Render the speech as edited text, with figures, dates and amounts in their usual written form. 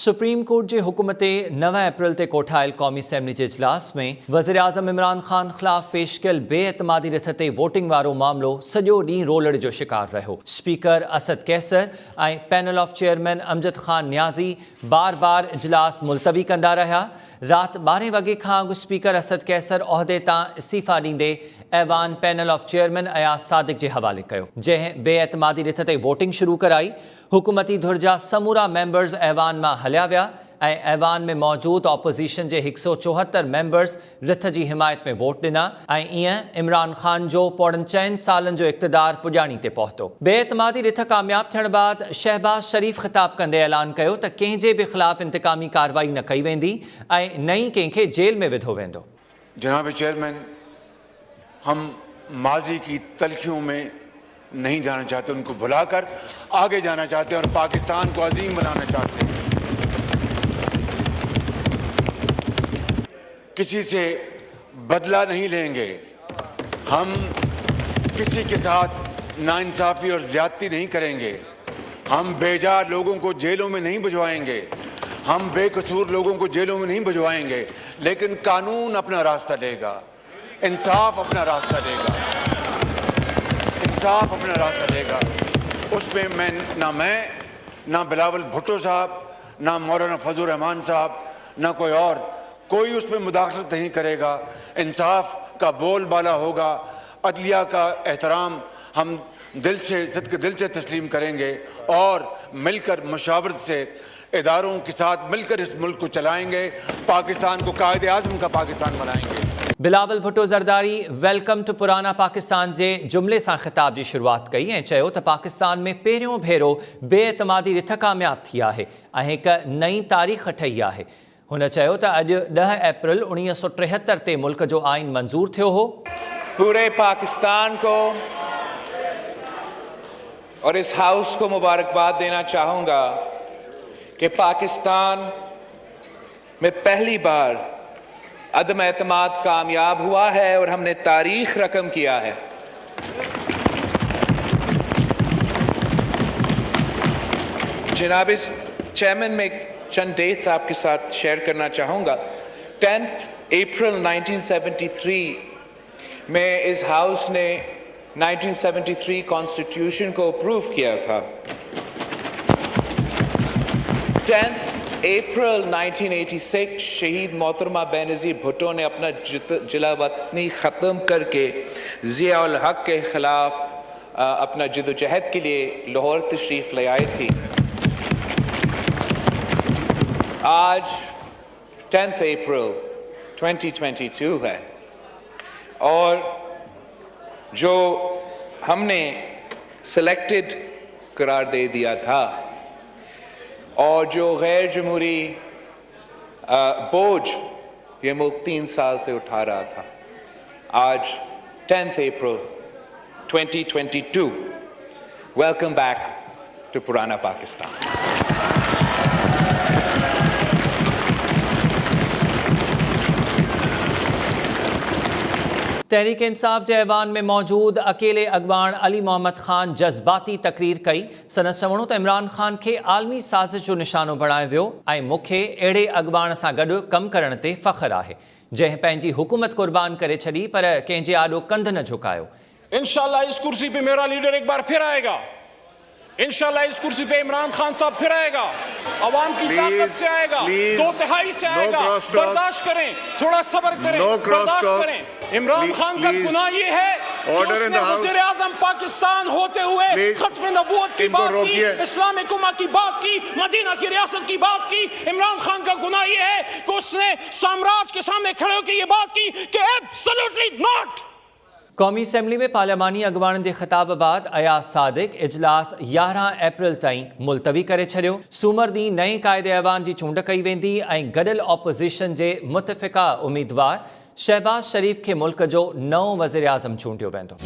Supreme court जे हुकुम ते 9 अप्रैल ते कोठायल क़ौमी असैम्बली जे इजलास में वज़ीर आज़म इमरान ख़ान ख़िलाफ़ पेश कयल बेएतमादी रिथ ते वोटिंग वारो मामलो सॼो ॾींहुं रोलड़ जो शिकार रहियो। स्पीकर असद कैसर ऐं panel of chairman Amjad Khan Niazi बार बार इजलास मुलतवी कंदा रहिया। राति 12 वॻे खां अॻु स्पीकर असद कैसर उहिदे तां इस्तीफ़ा ॾींदे ऐवान panel of chairman Ayaz Sadiq जे हवाले कयो, जंहिं बेएतमादी रिथ ते वोटिंग शुरू कराई। हुकूमती धुर जा समूरा मेंबर्स ऐवान मां हलिया विया ऐं ऐवान में मौजूद ऑपोज़िशन जे 174 मेंबर्स रिथ जी हिमायत में वोट ॾिना ऐं ईअं इमरान ख़ान जो पोड़नि 4 सालनि जो इक़्तिदार पुॼाणी ते पहुतो। बेएतमादी रिथ कामयाब थियण बाद शहबाज शरीफ़ ख़िताब कंदे ऐलान कयो त कंहिंजे बि ख़िलाफ़ इंतकामी कार्रवाई न कई वेंदी ऐं न ई कंहिंखे जेल में विधो वेंदो। जनाब चेयरमैन, हम माजी की तलखियों में नहीं जाना चाहते, उनको भुलाकर आगे जाना चाहते हैं और पाकिस्तान को अजीम बनाना चाहते हैं। किसी से बदला नहीं लेंगे, हम किसी के साथ नाइंसाफ़ी और ज़्यादती नहीं करेंगे, हम बेजा लोगों को जेलों में नहीं भिजवाएंगे, हम बेकसूर लोगों को जेलों में नहीं भिजवाएंगे, लेकिन कानून अपना रास्ता लेगा, इंसाफ अपना रास्ता लेगा, इंसाफ अपना रास्ता लेगा। उसमें मैं ना बिलावल भुट्टो साहब, ना मौलाना फजल रहमान साहब, ना कोई उसमें मुदाखलत नहीं करेगा। इंसाफ का बोलबाला होगा, अदलिया का एहतराम हम दिल से तस्लीम करेंगे और मिलकर मुशावरत से इदारों के साथ मिलकर इस मुल्क को चलाएंगे, पाकिस्तान को कायदे आज़म का पाकिस्तान बनाएंगे। बिलावल भुट्टो ज़रदारी वेलकम टू पुराना पाकिस्तान जे जुमिले सां ख़िताब जी शुरुआत कई ऐं चयो त पाकिस्तान में पहिरियों भेरो बेएतमादी रिथ कामयाब थी आहे ऐं हिक नई तारीख़ ठही आहे। हुन चयो त अॼु 10 अप्रैल 1973 ते मुल्क जो आइन मंज़ूर थियो हो। पूरे पाकिस्तान को और इस हाउस को मुबारकबाद देना चाहूँगा कि पाकिस्तान में पहली बार अदम एतमाद कामयाब हुआ है और हमने तारीख रकम किया है। जनाब चेयरमैन, में चंद डेट्स आपके साथ शेयर करना चाहूँगा। 10 अप्रैल 1973 में इस हाउस ने 1973 कॉन्स्टिट्यूशन को अप्रूव किया था। 10 अप्रैल 1986 शहीद मोहतरमा बेनज़ीर भुट्टो ने अपना जिला वतनी ख़त्म करके ज़िया-उल हक के ख़िलाफ़ अपना जदोजहद के लिए लाहौर तशरीफ़ ले आई थी। आज 10 अप्रैल 2022 है और जो हमने सिलेक्टेड करार दे दिया था और जो गैर जमहूरी बोझ ये मुल्क 3 साल से उठा रहा था, आज 10 अप्रैल 2022, वेलकम बैक टू पुराना पाकिस्तान। तहरीक इंसाफ जे ऐवान में मौजूद अकेले अगवान अली मोहम्मद ख़ान जज़्बाती तकरीर कई। सनत चवणो त इमरान ख़ान खे आलमी साज़िश जो निशानो बणायो वियो ऐं मूंखे अहिड़े अगवान सां गॾु कमु करण ते फ़ख्रु आहे जंहिं पंहिंजी हुकूमत कुर्बान करे छॾी पर कंहिंजे आॾो कंध न झुकायो। इंशाअल्लाह इस कुर्सी पे मेरा लीडर एक बार फिर आएगा, इंशाअल्लाह इस कुर्सी पे इमरान खान साहब फिर आएगा, अवाम की ताकत से आएगा, 2/3 से आएगा। बर्दाश्त करें, थोड़ा सब्र करें, बर्दाश्त करें। इमरान खान का गुनाह ये है कि उसने वज़ीर आज़म पाकिस्तान होते हुए खत्म नबूवत की बात की, इस्लामिक उम्मा की बात की, मदीना की रियासत की बात की। इमरान खान का गुनाह ये है कि उसने साम्राज्य के सामने खड़े होकर ये बात की कि एब्सोल्युटली नॉट। क़ौमी असैम्बली में पार्लियामानी अगवान जे ख़िताब बाद अयाज सादिक इजलास 11 अप्रैल ताईं मुलतवी करे छॾियो। सूमर ॾींहुं नए क़ाइदे ऐवान जी चूंड कई वेंदी ऐं गॾियल ऑपोज़िशन जे मुतफ़िक़ा उम्मीदवार शहबाज शरीफ़ खे मुल्क जो नओं वज़ीर आज़म चूंडियो वेंदो।